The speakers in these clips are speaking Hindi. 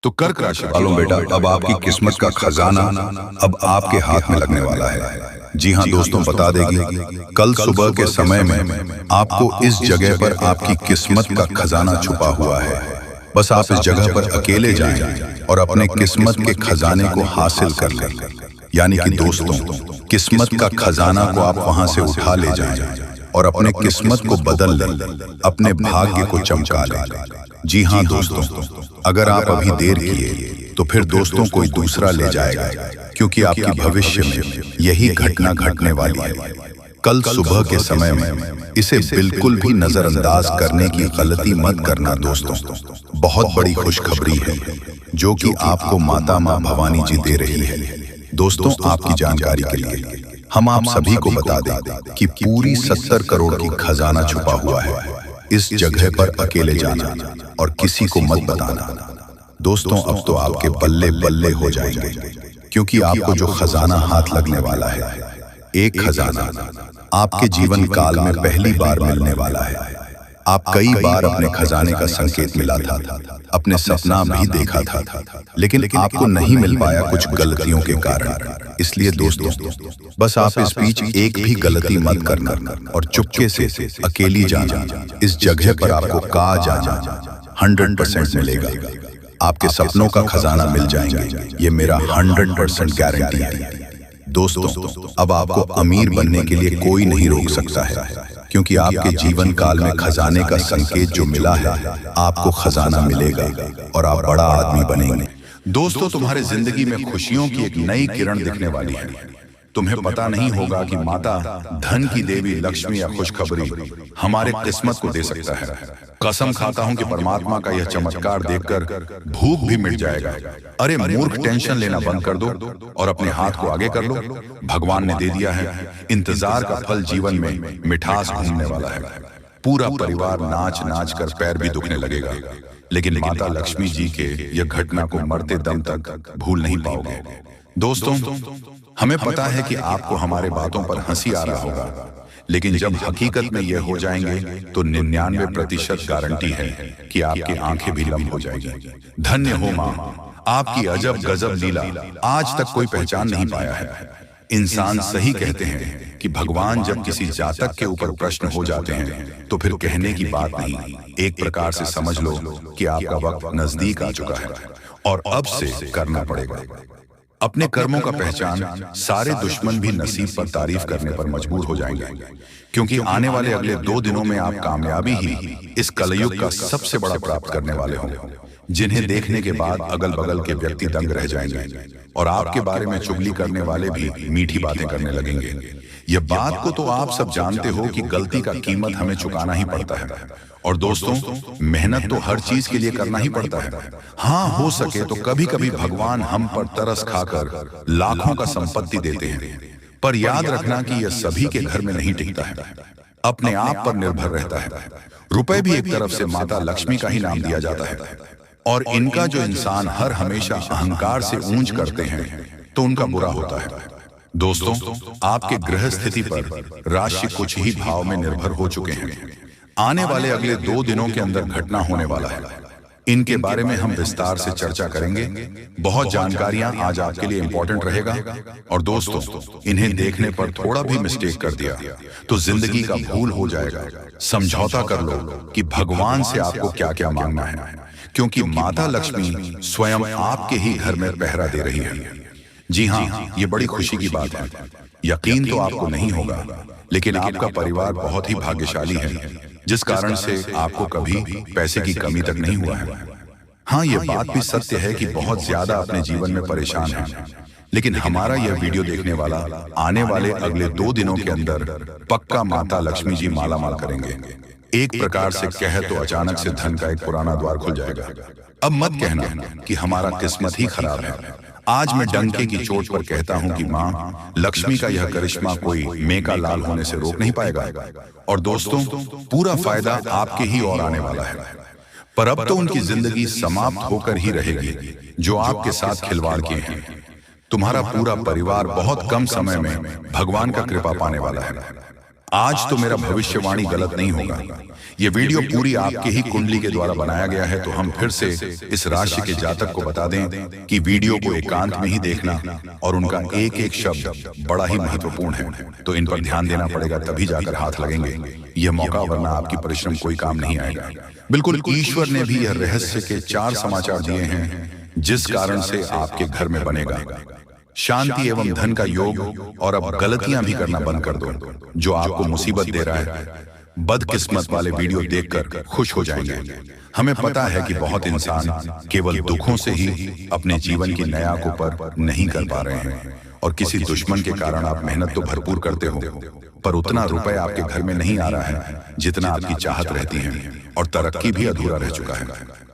तो कर्क राशि वालों बेटा, अब आपकी किस्मत का खजाना अब आपके हाथ में लगने वाला है। जी हाँ दोस्तों, बता देगी कल सुबह के समय में आपको इस जगह पर आपकी किस्मत का खजाना छुपा हुआ है। बस आप इस जगह पर अकेले जाएं और अपने किस्मत के खजाने को हासिल कर लें। यानी कि दोस्तों, किस्मत का खजाना को आप वहां से उठा ले जाएं और अपने किस्मत को बदल लें, अपने भाग्य को चमका लें। जी हाँ दोस्तों, अगर आप अभी देर किए तो फिर दोस्तों कोई दूसरा ले जाएगा, क्योंकि आपकी भविष्य में यही घटना घटने वाली है। कल सुबह के समय में इसे बिल्कुल भी नजरअंदाज करने की गलती मत करना दोस्तों। बहुत बड़ी खुशखबरी है जो कि आपको माता माँ भवानी जी दे रही है। दोस्तों, आपकी जानकारी के लिए हम आप सभी को बता दें कि पूरी 70 करोड़ की खजाना छुपा हुआ है। इस जगह पर अकेले जाना और किसी को मत बताना। दोस्तों, अब तो आपके बल्ले बल्ले हो जाएंगे, क्योंकि आपको जो खजाना हाथ लगने वाला है, एक खजाना आपके जीवन काल में पहली बार मिलने वाला है। आप कई बार अपने खजाने का संकेत मिला था, अपने सपना भी देखा था, लेकिन आपको नहीं मिल पाया कुछ गलतियों के कारण। इसलिए दोस्तों, बस आप इस बीच एक भी गलती मत करना और चुपके से अकेली जाना। इस जगह पर आपको कहा जाना 100% मिलेगा। आपके सपनों का खजाना मिल जाएंगे, ये मेरा 100% गारंटी है। दोस्तों, अब आपको अमीर बनने के लिए कोई नहीं रोक सकता है, क्योंकि आपके जीवन काल में खजाने का संकेत जो मिला है, आपको खजाना मिलेगा और आप बड़ा आदमी बनेंगे। दोस्तों, तुम्हारे जिंदगी में खुशियों की एक नई किरण दिखने वाली है। तुम्हें पता नहीं होगा कि माता धन की देवी लक्ष्मी या खुशखबरी हमारे किस्मत को दे सकता है। कसम खाता हूं कि परमात्मा का यह चमत्कार देखकर भूख भी मिट जाएगा। अरे मूर्ख, टेंशन लेना बंद कर दो और अपने हाथ को आगे कर लो। भगवान ने दे दिया है। इंतजार का फल जीवन में मिठास घूमने वाला है। पूरा परिवार नाच नाच कर पैर भी दुखने लगेगा, लेकिन माता लक्ष्मी जी के यह घटना को मरते दम तक भूल नहीं पाओगे। दोस्तों, हमें पता है कि आपको हमारे बातों पर हंसी आ रहा होगा, लेकिन जब हकीकत में यह हो जाएंगे तो 99% गारंटी है कि आपकी आंखें भी लंब हो जाएगी। धन्य हो मां, आपकी अजब गजब लीला आज तक कोई पहचान नहीं पाया है। इंसान सही कहते हैं कि भगवान जब किसी जातक के ऊपर प्रश्न हो जाते हैं तो फिर कहने की बात नहीं। एक प्रकार से समझ लो कि आपका वक्त नजदीक आ चुका है और अब से करना पड़ेगा। अपने कर्मों का पहचान सारे दुश्मन भी नसीब पर तारीफ करने पर मजबूर हो जाएंगे, क्योंकि आने वाले अगले 2 दिनों में आप कामयाबी ही इस कलयुग का सबसे बड़ा प्राप्त करने वाले हों, जिन्हें देखने के बाद अगल बगल के व्यक्ति दंग रह जाएंगे और आपके बारे में चुगली करने वाले भी मीठी बातें करने लगेंगे। यह बात को तो आप सब जानते हो कि गलती का कीमत हमें चुकाना ही पड़ता है। और दोस्तों, मेहनत तो हर चीज के लिए करना ही पड़ता है। हाँ, हो सके तो कभी कभी भगवान हम पर तरस खाकर लाखों का संपत्ति देते हैं, पर याद रखना कि यह सभी के घर में नहीं टिकता है, अपने आप पर निर्भर रहता है। रुपए भी एक तरफ से माता लक्ष्मी का ही नाम दिया जाता है, और इनका जो इंसान हर हमेशा अहंकार से ऊंच करते हैं तो उनका बुरा होता है। दोस्तों, आपके ग्रह स्थिति पर राशि कुछ ही भाव में निर्भर हो चुके हैं। आने वाले अगले 2 दिनों के अंदर घटना होने वाला है। इनके बारे में हम विस्तार से चर्चा करेंगे। बहुत जानकारियां आज आपके लिए इंपॉर्टेंट रहेगा। और दोस्तों, इन्हें देखने पर थोड़ा भी मिस्टेक कर दिया तो जिंदगी का भूल हो जाएगा। समझौता कर लो कि भगवान से आपको क्या क्या मांगना है, क्योंकि माता लक्ष्मी स्वयं आपके ही घर में पहरा दे रही है। जी हाँ, ये बड़ी खुशी की बात है। यकीन तो आपको नहीं होगा, लेकिन आपका परिवार बहुत ही भाग्यशाली है, जिस कारण से आपको कभी पैसे की कमी तक नहीं हुआ है। हाँ, ये बात भी सत्य है कि बहुत ज्यादा अपने जीवन में परेशान हैं, लेकिन हमारा यह वीडियो देखने वाला आने वाले अगले 2 दिनों के अंदर पक्का माता लक्ष्मी जी माला माल करेंगे। एक प्रकार से कहे तो अचानक से धन का एक पुराना द्वार खुल जाएगा। अब मत कहना कि हमारा किस्मत ही खराब है। आज मैं डंके की चोट पर कहता हूं कि मां लक्ष्मी का यह करिश्मा कोई मेका लाल होने से रोक नहीं पाएगा। और दोस्तों, पूरा फायदा आपके ही ओर आने वाला है। पर अब तो उनकी जिंदगी समाप्त होकर ही रहेगी जो आपके साथ खिलवाड़ किए हैं। तुम्हारा पूरा परिवार बहुत कम समय में भगवान का कृपा पाने वाला है। आज तो मेरा भविष्यवाणी गलत नहीं होगा। ये वीडियो पूरी आपके ही कुंडली के द्वारा बनाया गया है, तो हम फिर से इस राशि के जातक को बता दें कि वीडियो को एकांत में ही देखना और उनका एक एक शब्द बड़ा ही महत्वपूर्ण है, तो इन पर ध्यान देना पड़ेगा, तभी जाकर हाथ लगेंगे यह मौका, वरना आपकी परिश्रम कोई काम नहीं आएगा। बिल्कुल ईश्वर ने भी यह रहस्य के 4 समाचार दिए हैं जिस कारण से आपके घर में बनेगा शांति एवं धन का योग। और अब गलतियां भी करना बंद कर दो जो आपको मुसीबत दे रहा है। बदकिस्मत वाले वीडियो देखकर खुश हो जाएंगे। हमें पता है कि बहुत इंसान केवल दुखों से ही अपने जीवन की नया को पर नहीं कर पा रहे हैं, और किसी दुश्मन के कारण आप मेहनत तो भरपूर करते हो, पर उतना रुपए आपके घर में नहीं आ रहा है जितना आपकी चाहत रहती है, और तरक्की भी अधूरा रह चुका है।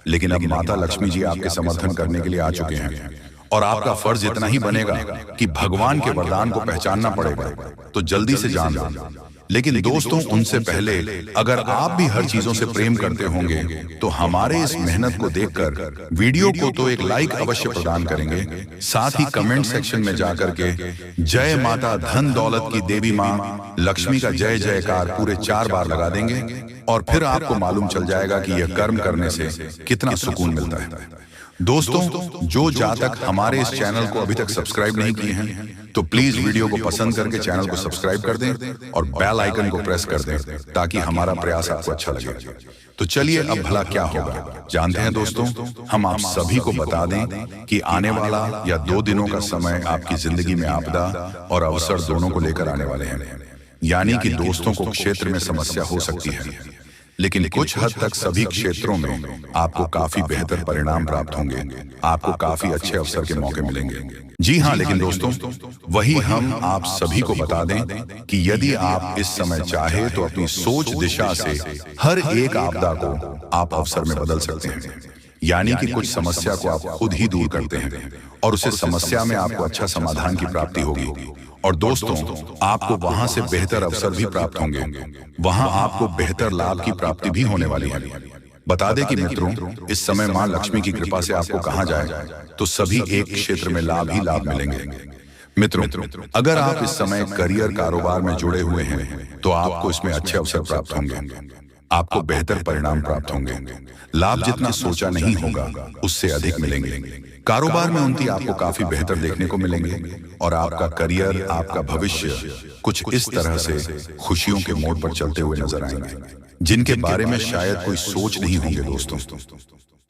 लेकिन अब माता लक्ष्मी जी आपके समर्थन करने के लिए आ चुके हैं, और आपका फर्ज इतना ही बनेगा कि भगवान के वरदान को पहचानना पड़ेगा, तो जल्दी से जान लो। लेकिन दोस्तों, उनसे पहले अगर आप भी हर चीजों से प्रेम करते होंगे तो हमारे इस मेहनत को देखकर वीडियो को तो एक लाइक अवश्य प्रदान करेंगे, साथ ही कमेंट सेक्शन में जाकर के जय माता धन दौलत की देवी माँ लक्ष्मी का जय जयकार पूरे 4 बार लगा देंगे, और फिर आपको मालूम चल जाएगा कि यह कर्म करने से कितना सुकून मिलता है। दोस्तों, जो जातक हमारे इस चैनल को अभी तक सब्सक्राइब नहीं किए हैं तो प्लीज वीडियो को पसंद करके चैनल को सब्सक्राइब कर दें और बेल आइकन को प्रेस कर दें, ताकि हमारा प्रयास आपको अच्छा लगे। तो चलिए अब भला क्या होगा जानते हैं दोस्तों। हम आप सभी को बता दें कि आने वाला या 2 दिनों का समय आपकी जिंदगी में आपदा और अवसर दोनों को लेकर आने वाले हैं। यानी कि दोस्तों को क्षेत्र में समस्या हो सकती है, लेकिन कुछ हद तक सभी क्षेत्रों में आपको काफी बेहतर परिणाम प्राप्त होंगे, आपको काफी अच्छे अवसर के मौके मिलेंगे। जी हाँ, लेकिन दोस्तों, वही हम आप सभी को बता दें कि यदि आप इस समय चाहे तो अपनी सोच दिशा से हर एक आपदा को आप अवसर में बदल सकते हैं। यानी कि कुछ समस्या को आप खुद ही दूर करते हैं और उसे समस्या में आपको अच्छा समाधान की प्राप्ति होगी, और दोस्तों आपको वहां से बेहतर अवसर भी प्राप्त होंगे, वहां आपको बेहतर लाभ की प्राप्ति भी होने वाली है। बता दें कि मित्रों, इस समय मां लक्ष्मी की कृपा से आपको कहां जाए तो सभी एक क्षेत्र में लाभ ही लाभ मिलेंगे। मित्रों, अगर आप इस समय करियर कारोबार में जुड़े हुए हैं तो आपको इसमें अच्छे अवसर प्राप्त होंगे, आपको बेहतर परिणाम प्राप्त होंगे, लाभ जितना सोचा नहीं होगा उससे अधिक मिलेंगे। कारोबार में उन्नति आपको काफी बेहतर देखने को मिलेंगे, और आपका करियर, आपका भविष्य कुछ इस तरह से खुशियों के मोड़ पर चलते हुए नजर आएंगे जिनके बारे में शायद कोई सोच नहीं होंगे। दोस्तों,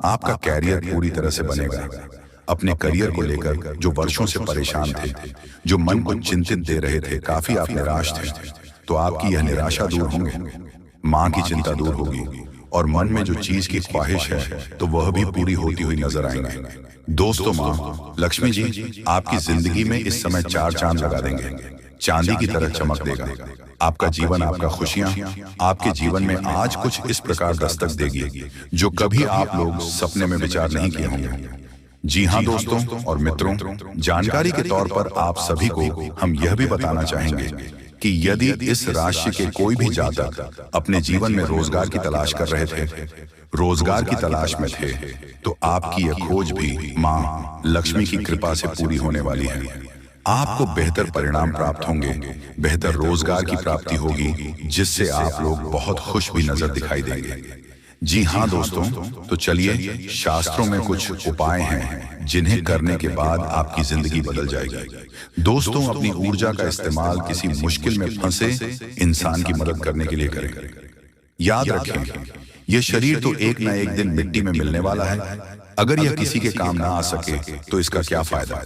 आपका कैरियर पूरी तरह से बनेगा। अपने करियर को लेकर जो वर्षों से परेशान थे, जो मन को चिंतित दे रहे थे, काफी आप निराश थे, तो आपकी यह निराशा दूर होंगे, मां की चिंता दूर होगी, और मन में जो चीज की ख्वाहिश है तो वह भी पूरी होती हुई नजर आएंगे। दोस्तों, मां लक्ष्मी जी आपकी जिंदगी में इस समय 4 चांद लगा देंगे, चांदी की तरह चमक देगा। आपका जीवन, आपका खुशियां आपके जीवन में आज कुछ इस प्रकार दस्तक देगी जो कभी आप लोग सपने में विचार नहीं किए होंगे। जी हाँ दोस्तों और मित्रों, जानकारी के तौर पर आप सभी को हम यह भी बताना चाहेंगे कि यदि इस राशि के कोई भी जातक अपने जीवन में रोजगार की तलाश कर रहे थे, रोजगार की तलाश में थे, तो आपकी यह खोज भी मां लक्ष्मी की कृपा से पूरी होने वाली है। आपको बेहतर परिणाम प्राप्त होंगे, बेहतर रोजगार की प्राप्ति होगी, जिससे आप लोग बहुत खुश भी नजर दिखाई देंगे। जी हाँ दोस्तों, तो चलिए, शास्त्रों में कुछ उपाय हैं जिन्हें करने के बाद आपकी जिंदगी बदल जाएगी। दोस्तों, अपनी ऊर्जा का इस्तेमाल किसी मुश्किल में फंसे इंसान की मदद करने के लिए करें। याद रखें, यह शरीर तो एक न एक दिन मिट्टी में मिलने वाला है। अगर यह किसी के काम ना आ सके तो इसका क्या फायदा।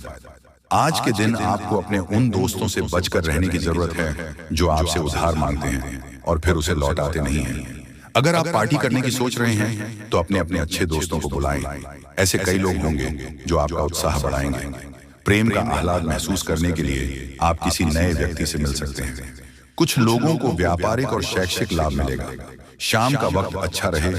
आज के दिन आपको अपने उन दोस्तों से बचकर रहने की जरूरत है जो आपसे उधार मांगते हैं और फिर उसे लौटाते नहीं हैं। अगर आप पार्टी करने की सोच रहे हैं तो अपने अपने अच्छे दोस्तों को बुलाएं। ऐसे कई लोग होंगे जो आपका उत्साह बढ़ाएंगे। प्रेम का आह्लाद महसूस करने के लिए आप किसी नए व्यक्ति से मिल सकते हैं। कुछ लोगों को व्यापारिक और शैक्षिक लाभ मिलेगा। शाम का वक्त अच्छा रहे,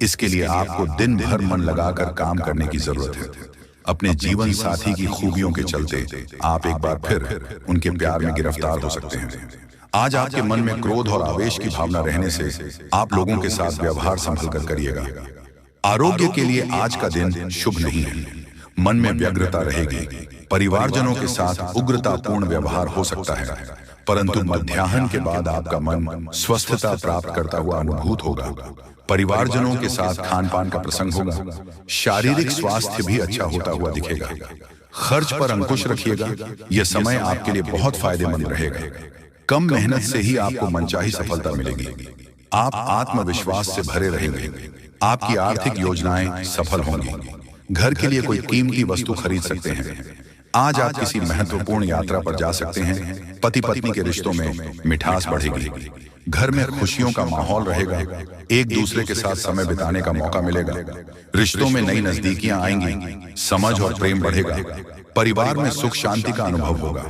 इसके लिए आपको दिन भर मन लगाकर काम करने की जरूरत है। अपने जीवन साथी की खूबियों के चलते आप एक बार फिर उनके प्यार में गिरफ्तार हो सकते हैं। आज आपके मन में क्रोध और आवेश की भावना रहने से आप लोगों के साथ व्यवहार संभल कर करिएगा। आरोग्य के लिए आज का दिन शुभ नहीं है। मन में व्यग्रता रहेगी। परिवारजनों के साथ उग्रतापूर्ण व्यवहार हो सकता है। परंतु मध्याह्न के बाद आपका मन स्वस्थता प्राप्त करता हुआ अनुभूत होगा। परिवारजनों के साथ खान पान का प्रसंग होगा। शारीरिक स्वास्थ्य भी अच्छा होता हुआ दिखेगा। खर्च पर अंकुश रखिएगा। यह समय आपके लिए बहुत फायदेमंद रहेगा। कम मेहनत से ही आपको मनचाही सफलता मिलेगी। आप आत्मविश्वास से भरे रहेंगे। आपकी आर्थिक योजनाएं सफल होंगी। घर के लिए कोई कीमती वस्तु खरीद सकते हैं। आज आप किसी महत्वपूर्ण यात्रा पर जा सकते हैं। पति पत्नी के रिश्तों में मिठास बढ़ेगी। घर में खुशियों का माहौल रहेगा। एक दूसरे के साथ समय बिताने का मौका मिलेगा। रिश्तों में नई नजदीकियां आएंगी। समझ और प्रेम बढ़ेगा। परिवार में सुख शांति का अनुभव होगा।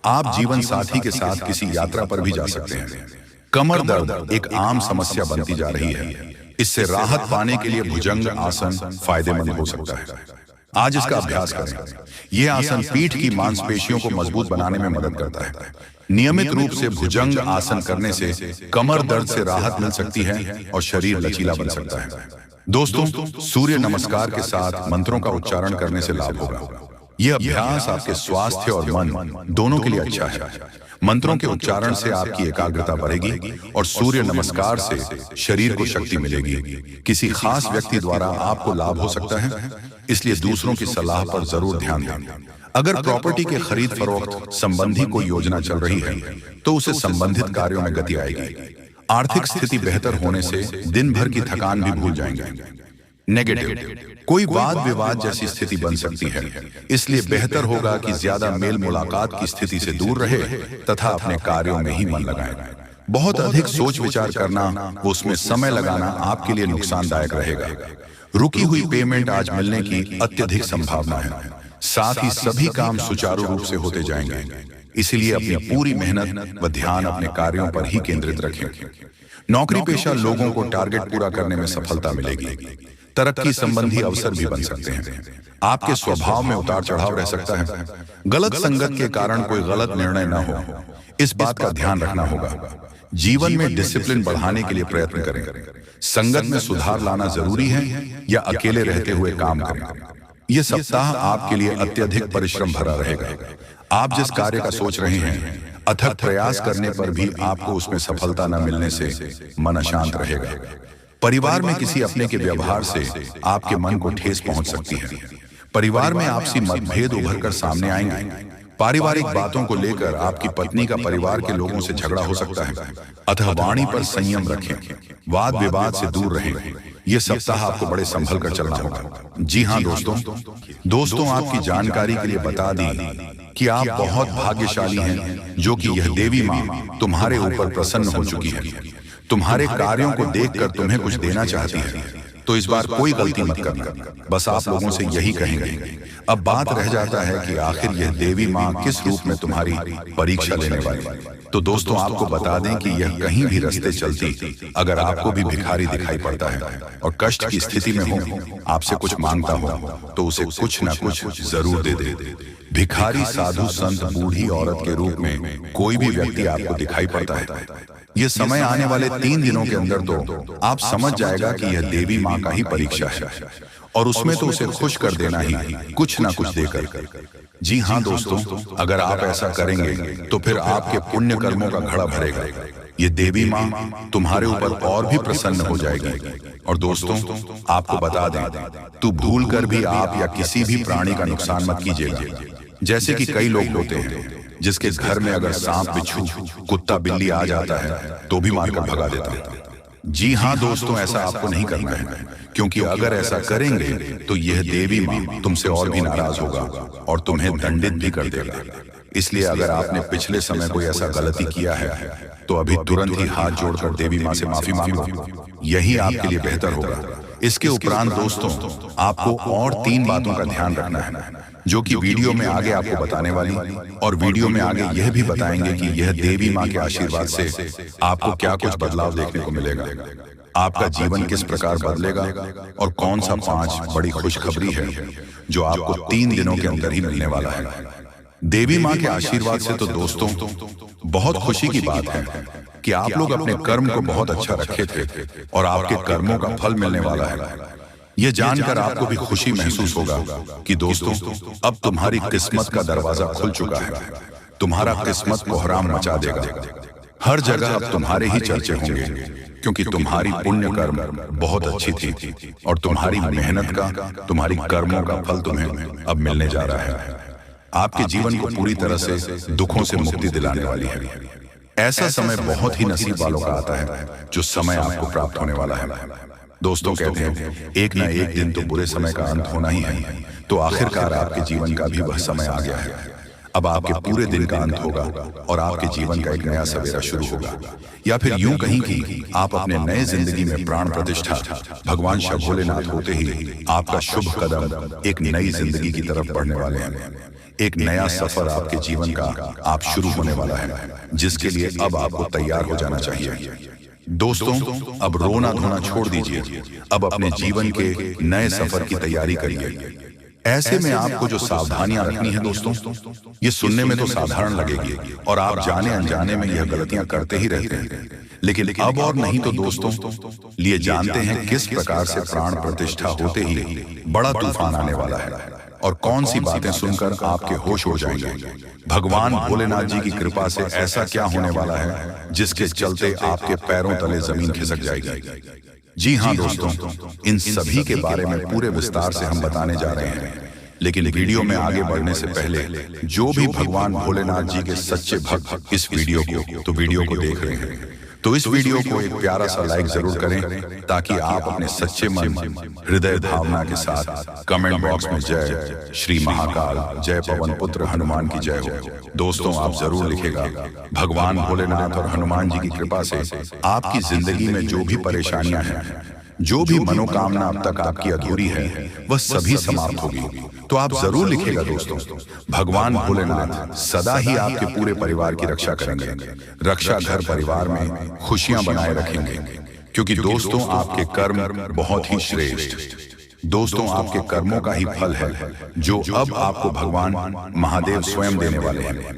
आप जीवन साथी के साथ किसी यात्रा पर भी जा सकते हैं। कमर दर्द एक आम समस्या बनती जा रही है। इससे राहत पाने के लिए भुजंग आसन फायदेमंद हो सकता है। आज इसका अभ्यास करें। यह आसन पीठ की मांसपेशियों को मजबूत बनाने में मदद करता है। नियमित रूप से भुजंग आसन करने से कमर दर्द से राहत मिल सकती है और शरीर लचीला बन सकता है। दोस्तों, सूर्य नमस्कार के साथ मंत्रों का उच्चारण करने से लाभ होगा। यह अभ्यास आपके स्वास्थ्य और मन दोनों के लिए अच्छा है। मंत्रों के उच्चारण से आपकी एकाग्रता बढ़ेगी और सूर्य नमस्कार से शरीर को शक्ति मिलेगी। किसी खास व्यक्ति द्वारा आपको लाभ हो सकता है, इसलिए दूसरों की सलाह पर जरूर ध्यान दें। अगर प्रॉपर्टी के खरीद फरोख्त संबंधी कोई योजना चल रही है तो उसे संबंधित कार्यों में गति आएगी। आर्थिक स्थिति बेहतर होने से दिन भर की थकान भी भूल जाएंगे। नेगेटिव, कोई वाद विवाद जैसी स्थिति बन सकती है, इसलिए बेहतर होगा कि ज्यादा मेल मुलाकात की स्थिति से दूर रहे तथा अपने कार्यों में ही मन लगाएं। बहुत अधिक सोच विचार करना, उसमें समय लगाना आपके लिए नुकसानदायक रहेगा। रुकी हुई पेमेंट आज मिलने की अत्यधिक संभावना है। साथ ही सभी काम सुचारू रूप से होते जाएंगे। इसलिए अपनी पूरी मेहनत व ध्यान अपने कार्यों पर ही केंद्रित रखें। नौकरी पेशा लोगों को टारगेट पूरा करने में सफलता मिलेगी। तरक्की संबंधी अवसर भी बन सकते हैं। आपके स्वभाव में उतार चढ़ाव रह सकता है। गलत संगत के कारण कोई गलत निर्णय न हो, इस बात का ध्यान रखना होगा। जीवन में डिसिप्लिन बढ़ाने के लिए प्रयत्न करें। संगत में सुधार लाना जरूरी है या अकेले रहते हुए काम करें। यह सप्ताह आपके लिए अत्यधिक परिश्रम भरा रहेगा। आप जिस कार्य का सोच रहे हैं, अथक प्रयास करने पर भी आपको उसमें सफलता न मिलने से मन अशांत रहेगा। परिवार में किसी अपने के व्यवहार से आपके मन को ठेस पहुंच सकती है। परिवार में आपसी मतभेद उभर कर सामने आएंगे। पारिवारिक बातों को लेकर आपकी पत्नी का परिवार के लोगों से झगड़ा हो सकता है, अतः वाणी पर संयम रखें। वाद विवाद से दूर रहें। यह सप्ताह आपको बड़े संभल कर चलना होगा। जी हाँ दोस्तों, आपकी जानकारी के लिए बता दी कि आप बहुत भाग्यशाली हैं, जो कि यह देवी माँ तुम्हारे ऊपर प्रसन्न हो चुकी है। तुम्हारे कार्यों को देखकर तुम्हें कुछ देना चाहती है, तो इस बार कोई गलती मत करना। बस आप लोगों से यही कहेंगे। अब बात रह जाता है कि आखिर यह देवी माँ किस रूप में तुम्हारी परीक्षा लेने वाली है। तो दोस्तों, आपको बता दें कि यह कहीं भी रास्ते चलती अगर आपको भी भिखारी दिखाई पड़ता है और कष्ट की स्थिति में हो, आपसे कुछ मांगता हो, तो उसे कुछ न कुछ जरूर दे दे। भिखारी, साधु, संत, बूढ़ी औरत के रूप में कोई भी व्यक्ति आपको दिखाई पड़ता है, यह समय आने वाले 3 दिनों के अंदर तो आप समझ जाएगा कि यह देवी माँ का ही परीक्षा है और उसमें तो उसे खुश कर देना ही, कुछ ना कुछ देकर। जी हाँ दोस्तों, अगर आप ऐसा करेंगे तो फिर आपके पुण्य कर्मों का घड़ा भरेगा। ये देवी माँ तुम्हारे ऊपर और भी प्रसन्न हो जाएगी। और दोस्तों, आपको बता दें, तू भूल कर भी आप या किसी भी प्राणी का नुकसान मत कीजिएगा। जैसे कि कई लोग होते हैं जिसके घर में अगर सांप, बिच्छू, कुत्ता, बिल्ली आ जाता है तो भी मारकर भगा देता है। जी हाँ दोस्तों, ऐसा आपको नहीं करना है, क्योंकि अगर ऐसा करेंगे तो यह देवी माँ तुमसे और भी नाराज होगा और तुम्हें दंडित भी कर देगा। इसलिए अगर आपने पिछले समय कोई ऐसा गलती किया है तो अभी तुरंत ही हाथ जोड़कर देवी माँ से माफी मांग लो। यही आपके लिए बेहतर होगा। इसके उपरांत दोस्तों, आपको और 3 बातों का ध्यान रखना है, जो कि वीडियो में आगे आपको बताने वाली, और वीडियो में आगे यह भी बताएंगे कि यह देवी माँ के आशीर्वाद से आपको क्या कुछ बदलाव देखने को मिलेगा, आपका जीवन किस प्रकार बदलेगा और कौन सा 5 बड़ी खुशखबरी है जो आपको 3 दिनों के अंदर ही मिलने वाला है। देवी माँ के आशीर्वाद से तो दोस्तों बहुत खुशी की बात है कि आप लोग अपने कर्म को बहुत अच्छा रखे थे और आपके कर्मों का फल मिलने वाला है। यह जानकर आपको भी खुशी महसूस होगा कि दोस्तों अब तुम्हारी किस्मत का दरवाजा खुल चुका है। तुम्हारा किस्मत कोहराम मचा देगा। हर जगह अब तुम्हारे ही चर्चे होंगे, क्योंकि तुम्हारी पुण्य कर्म बहुत अच्छी थी और तुम्हारी मेहनत का, तुम्हारी कर्मों का फल तुम्हें अब मिलने जा रहा है। आपके जीवन को पूरी तरह से दुखों से मुक्ति दिलाने वाली है। ऐसा समय बहुत ही नसीब वालों का आता है जो समय आपको प्राप्त होने वाला है। दोस्तों कहते हैं एक ना एक दिन तो बुरे समय का अंत होना ही है, तो आखिरकार आपके जीवन का भी वह समय आ गया है। अब आपके पूरे दिन का अंत होगा और आपके जीवन का एक नया सवेरा शुरू होगा। या फिर यूं कहीं कि आप अपने नए जिंदगी में प्राण प्रतिष्ठा भगवान शिव भोलेनाथ होते ही आपका शुभ कदम एक नई जिंदगी की तरफ बढ़ने वाले हैं। एक नया सफर आपके जीवन का आप शुरू होने वाला है, जिसके लिए अब आपको तैयार हो जाना चाहिए। दोस्तों, अब रोना धोना छोड़ दीजिए, अब अपने जीवन के नए सफर की तैयारी करिए। ऐसे में आपको जो सावधानियां रखनी है दोस्तों, ये सुनने में तो साधारण लगेगी और आप जाने अनजाने में यह गलतियां करते ही रहते हैं, लेकिन अब और नहीं तो दोस्तों लिए जानते हैं किस प्रकार से प्राण प्रतिष्ठा होते ही बड़ा तूफान आने वाला है और कौन सी बातें सुनकर आपके होश उड़ जाएंगे। भगवान भोलेनाथ जी की कृपा से ऐसा क्या होने वाला है जिसके चलते आपके पैरों तले जमीन खिसक जाएगी। जी हाँ दोस्तों, इन सभी के बारे में पूरे विस्तार से हम बताने जा रहे हैं। लेकिन वीडियो में आगे बढ़ने से पहले जो भी भगवान भोलेनाथ जी के सच्चे भक्त इस वीडियो को देख रहे हैं, तो इस वीडियो को एक प्यारा सा लाइक जरूर करें, ताकि आप अपने सच्चे मन हृदय भावना के साथ कमेंट बॉक्स में जय श्री महाकाल, जय पवन पुत्र हनुमान की जय हो। दोस्तों, आप जरूर लिखेगा, भगवान भोलेनाथ और हनुमान जी की कृपा से आपकी जिंदगी में जो भी परेशानियां हैं, जो भी मनोकामना अब तक आपकी अधूरी है, वह सभी समाप्त होगी। तो आप जरूर लिखेगा दोस्तों, भगवान भोलेनाथ सदा ही आपके पूरे परिवार की रक्षा करेंगे, रक्षा घर परिवार में खुशियां बनाए रखेंगे, क्योंकि दोस्तों आपके कर्म बहुत ही श्रेष्ठ, दोस्तों आपके कर्मों का ही फल है जो अब आपको भगवान महादेव स्वयं देने वाले हैं।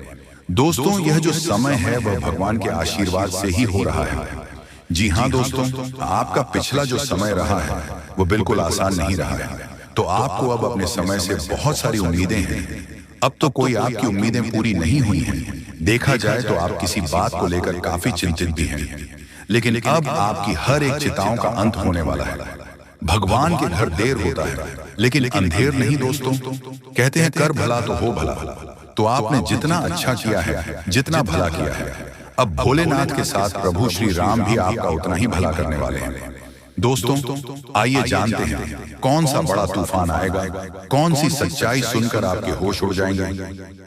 दोस्तों, यह जो समय है वह भगवान के आशीर्वाद से ही हो रहा है। जी हाँ दोस्तों, आपका पिछला जो समय रहा है वो बिल्कुल आसान नहीं रहा है, तो आपको अब अपने समय से बहुत सारी उम्मीदें हैं। अब तो कोई आपकी उम्मीदें पूरी नहीं हुई हैं। देखा जाए तो आप किसी बात को लेकर काफी चिंतित भी हैं, लेकिन अब आपकी हर एक चिंताओं का अंत होने वाला है। भगवान के घर देर होता है लेकिन अंधेर नहीं दोस्तों। कहते हैं कर भला तो हो भला, तो आपने जितना अच्छा किया है, जितना भला किया है, अब भोलेनाथ के साथ प्रभु श्री राम भी आपका उतना ही भला करने वाले हैं। दोस्तों, आइए जानते हैं कौन सा बड़ा तूफान आएगा, कौन सी सच्चाई सुनकर आपके होश उड़ जाएंगे,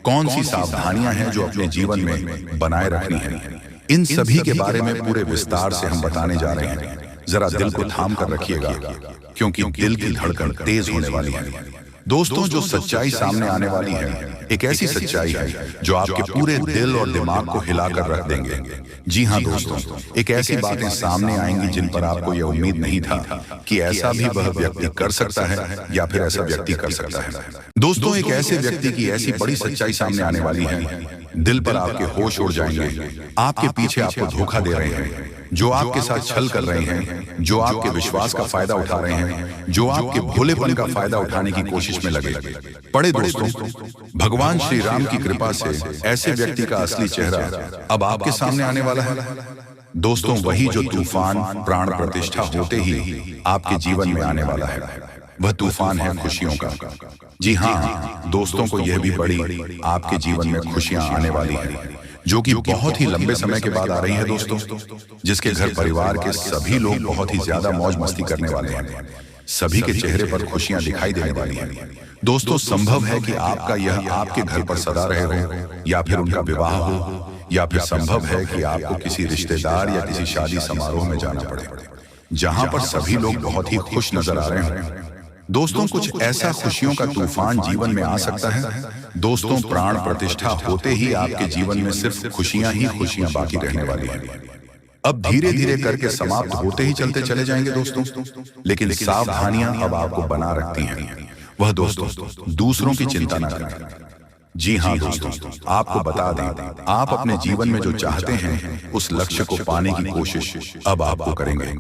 कौन सी सावधानियां हैं जो अपने जीवन में बनाए रखनी है। इन सभी के बारे में पूरे विस्तार से हम बताने जा रहे हैं। जरा दिल को थाम कर रखिएगा, क्योंकि दिल की धड़कन तेज होने वाली है। दोस्तों, जो सच्चाई सामने आने वाली है एक ऐसी सच्चाई है जो आपके पूरे दिल और दिमाग को हिलाकर रख देंगे। जी हाँ दोस्तों, एक ऐसी बातें सामने आएंगी जिन पर आपको यह उम्मीद नहीं था कि ऐसा भी वह व्यक्ति कर सकता है या फिर ऐसा व्यक्ति कर सकता है। दोस्तों, एक ऐसे व्यक्ति की ऐसी बड़ी सच्चाई सामने आने वाली है, दिल पर आपके होश उड़ जाएंगे। आपके पीछे आपको धोखा दे रहे हैं, जो आपके साथ छल कर रहे हैं, जो आपके विश्वास का फायदा उठा रहे हैं, जो आपके भोलेपन का फायदा उठाने की कोशिश में लगे पड़े। दोस्तों, भगवान श्री राम की कृपा से ऐसे व्यक्ति का असली चेहरा अब आपके सामने आने वाला है। दोस्तों, वही जो तूफान प्राण प्रतिष्ठा होते ही आपके जीवन में आने वाला है, वह तूफान है खुशियों का। जी हाँ दोस्तों, को यह भी बड़ी आपके जीवन में खुशियां आने वाली हैं, जो कि बहुत ही लंबे समय के बाद आ रही है दोस्तों, जिसके घर परिवार के सभी लोग बहुत ही ज्यादा मौज मस्ती करने वाले हैं। सभी के चेहरे पर खुशियां दिखाई देने वाली हैं। दोस्तों, संभव है कि आपका यह आपके घर पर सदा रहे हो, या फिर उनका विवाह हो, या फिर संभव है कि आपको किसी रिश्तेदार या किसी शादी समारोह में जाना पड़े, जहां पर सभी लोग बहुत ही खुश नजर आ रहे हों। दोस्तों, कुछ ऐसा खुशियों का तूफान जीवन में आ सकता है। दोस्तों, प्राण प्रतिष्ठा होते ही आपके जीवन में सिर्फ खुशियां ही खुशियां बाकी रहने वाली हैं। अब धीरे धीरे करके समाप्त होते ही चलते चले जाएंगे दोस्तों, लेकिन सावधानियां अब आपको बना रखती हैं। वह दोस्तों, दूसरों की चिंता न करें। जी हाँ दोस्तों, आपको बता दें, आप अपने जीवन में जो चाहते हैं उस लक्ष्य को पाने की कोशिश अब आपको करेंगे।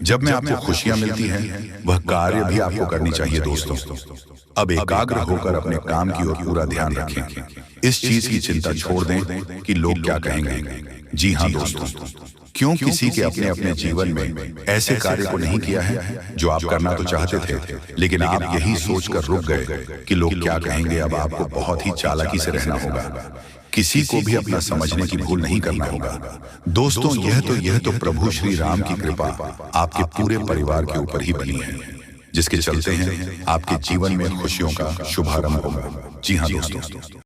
जब में आपको खुशियां मिलती हैं, वह कार्य भी आपको करनी चाहिए दोस्तों। अब एकाग्र होकर अपने काम की ओर पूरा ध्यान रखें। इस चीज की चिंता छोड़ दें कि लोग क्या कहेंगे। जी हाँ दोस्तों, क्यों किसी के अपने अपने जीवन में ऐसे कार्य को नहीं किया है जो आप करना तो चाहते थे, लेकिन आप यही सोचकर रुक गए कि लोग क्या कहेंगे। अब आपको बहुत ही चालाकी से रहना होगा, किसी को भी अपना समझने की भूल नहीं करना होगा। दोस्तों, यह तो प्रभु श्री राम की कृपा आपके पूरे परिवार के ऊपर ही बनी है, जिसके चलते हैं आपके जीवन में खुशियों का शुभारंभ होगा। जी हाँ दोस्तों।